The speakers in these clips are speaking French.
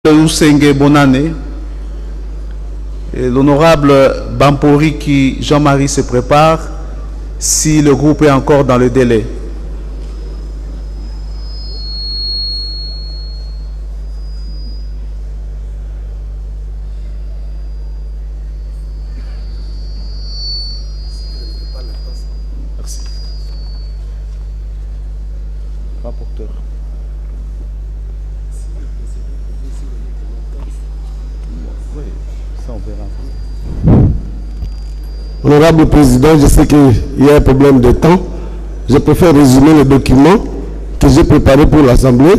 Usenge Bonane, l'honorable Bamporiki Jean-Marie se prépare si le groupe est encore dans le délai. Merci. Rapporteur. Honorable Président, je sais qu'il y a un problème de temps. Je préfère résumer le document que j'ai préparé pour l'Assemblée.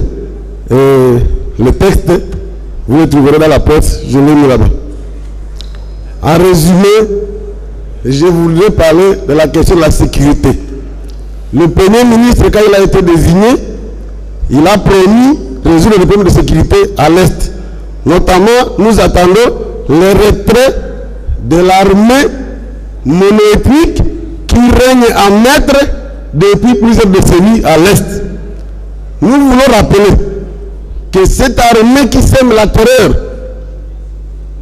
Le texte, vous le trouverez dans la presse, je l'ai mis là-bas. En résumé, je voudrais parler de la question de la sécurité. Le Premier ministre, quand il a été désigné, il a promis de résoudre les problèmes de sécurité à l'Est. Notamment, nous attendons le retrait de l'armée monoethnique qui règne en maître depuis plusieurs décennies à l'Est. Nous voulons rappeler que cette armée qui sème la terreur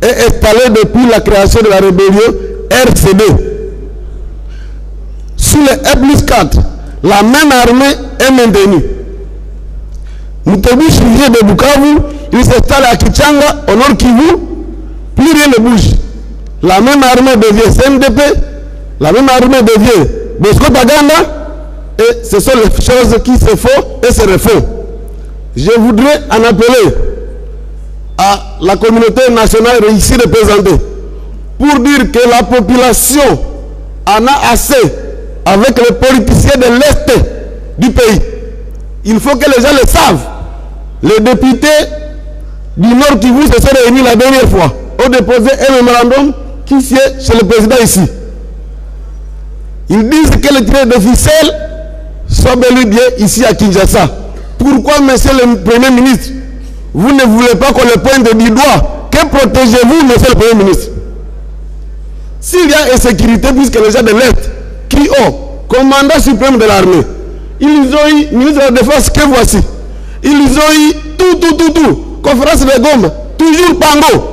est installée depuis la création de la rébellion RCD. Sous le E+4, la même armée est maintenue. Moutebu Chirigé de Bukavu, il s'installe à Kichanga, au nord Kivu, plus rien ne bouge. La même armée devient CNDP, la même armée devient Bosco Baganda, et ce sont les choses qui se font et se refont. Je voudrais en appeler à la communauté nationale ici représentée pour dire que la population en a assez avec les politiciens de l'Est du pays. Il faut que les gens le savent. Les députés du Nord Kivu se sont réunis la dernière fois, ont déposé un mémorandum qui sied chez le président ici. Ils disent que les tireurs de ficelle sont bel et bien ici à Kinshasa. Pourquoi, monsieur le Premier ministre, vous ne voulez pas qu'on le pointe du doigt? Que protégez-vous, monsieur le Premier ministre? S'il y a insécurité, puisque les gens de l'Est qui ont commandant suprême de l'armée, ils ont eu ministre de la Défense que voici. Ils ont eu tout. Conférence de Goma, toujours Pango.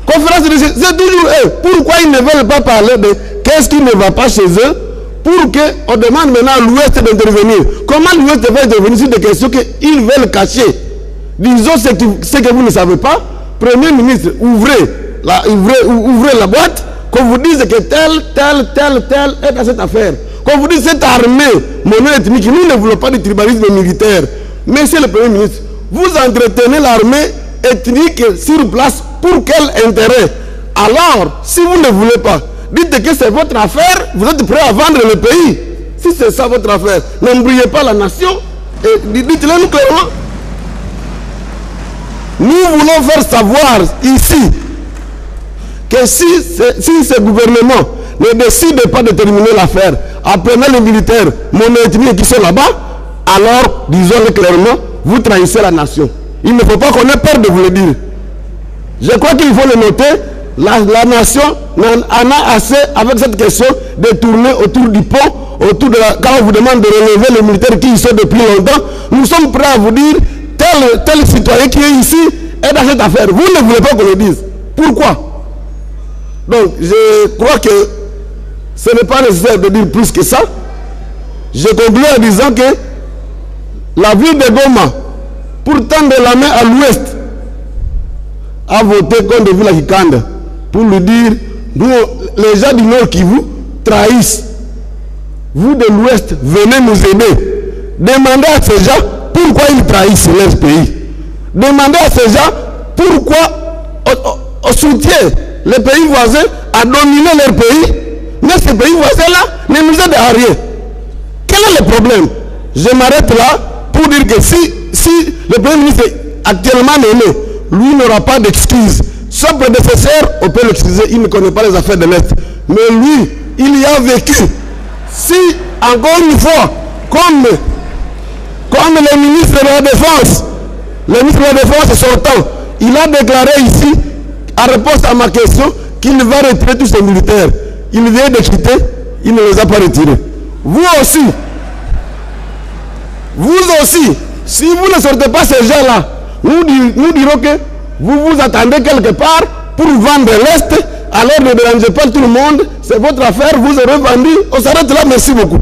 Conférence de c'est toujours eux. Pourquoi ils ne veulent pas parler de qu'est-ce qui ne va pas chez eux pour qu'on demande maintenant à l'Ouest d'intervenir? Comment l'Ouest va intervenir sur des questions qu'ils veulent cacher? Disons ce que vous ne savez pas. Premier ministre, ouvrez la boîte, qu'on vous dise que tel est dans cette affaire. Qu'on vous dise cette armée mono-ethnique, nous ne voulons pas de tribalisme militaire. Monsieur le Premier ministre, vous entretenez l'armée ethnique sur place pour quel intérêt? Alors, si vous ne voulez pas, dites que c'est votre affaire, vous êtes prêt à vendre le pays. Si c'est ça votre affaire, n'embrouillez pas la nation et dites-le nous clairement. Nous voulons faire savoir ici que si ce gouvernement ne décide pas de terminer l'affaire, apprenez les militaires mono-ethniques qui sont là-bas, alors, disons-le clairement, vous trahissez la nation. Il ne faut pas qu'on ait peur de vous le dire. Je crois qu'il faut le noter, la nation en a assez avec cette question de tourner autour du pont, quand on vous demande de relever les militaires qui y sont depuis longtemps. Nous sommes prêts à vous dire, tel citoyen qui est ici est dans cette affaire. Vous ne voulez pas qu'on le dise. Pourquoi? Donc, je crois que ce n'est pas nécessaire de dire plus que ça. Je conclue en disant que la ville de Goma, pour tendre la main à l'ouest, a voté contre Villa Kikanda pour lui dire, nous, les gens du Nord qui vous trahissent. Vous de l'ouest, venez nous aider. Demandez à ces gens pourquoi ils trahissent leur pays. Demandez à ces gens pourquoi on soutient les pays voisins à dominer leur pays, mais ces pays voisins-là ne nous aident à rien. Quel est le problème? Je m'arrête là pour dire que si le Premier ministre actuellement nommé, lui n'aura pas d'excuses. Son prédécesseur, on peut l'excuser, il ne connaît pas les affaires de l'Est. Mais lui, il y a vécu. Si, encore une fois, comme le ministre de la Défense, sortant, il a déclaré ici, en réponse à ma question, qu'il va retirer tous ses militaires. Il vient de quitter, il ne les a pas retirés. Vous aussi, si vous ne sortez pas ces gens-là, nous dirons que vous vous attendez quelque part pour vendre l'Est, alors ne dérangez pas tout le monde, c'est votre affaire, vous aurez vendu, on s'arrête là, merci beaucoup.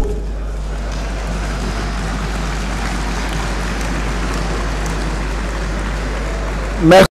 Merci.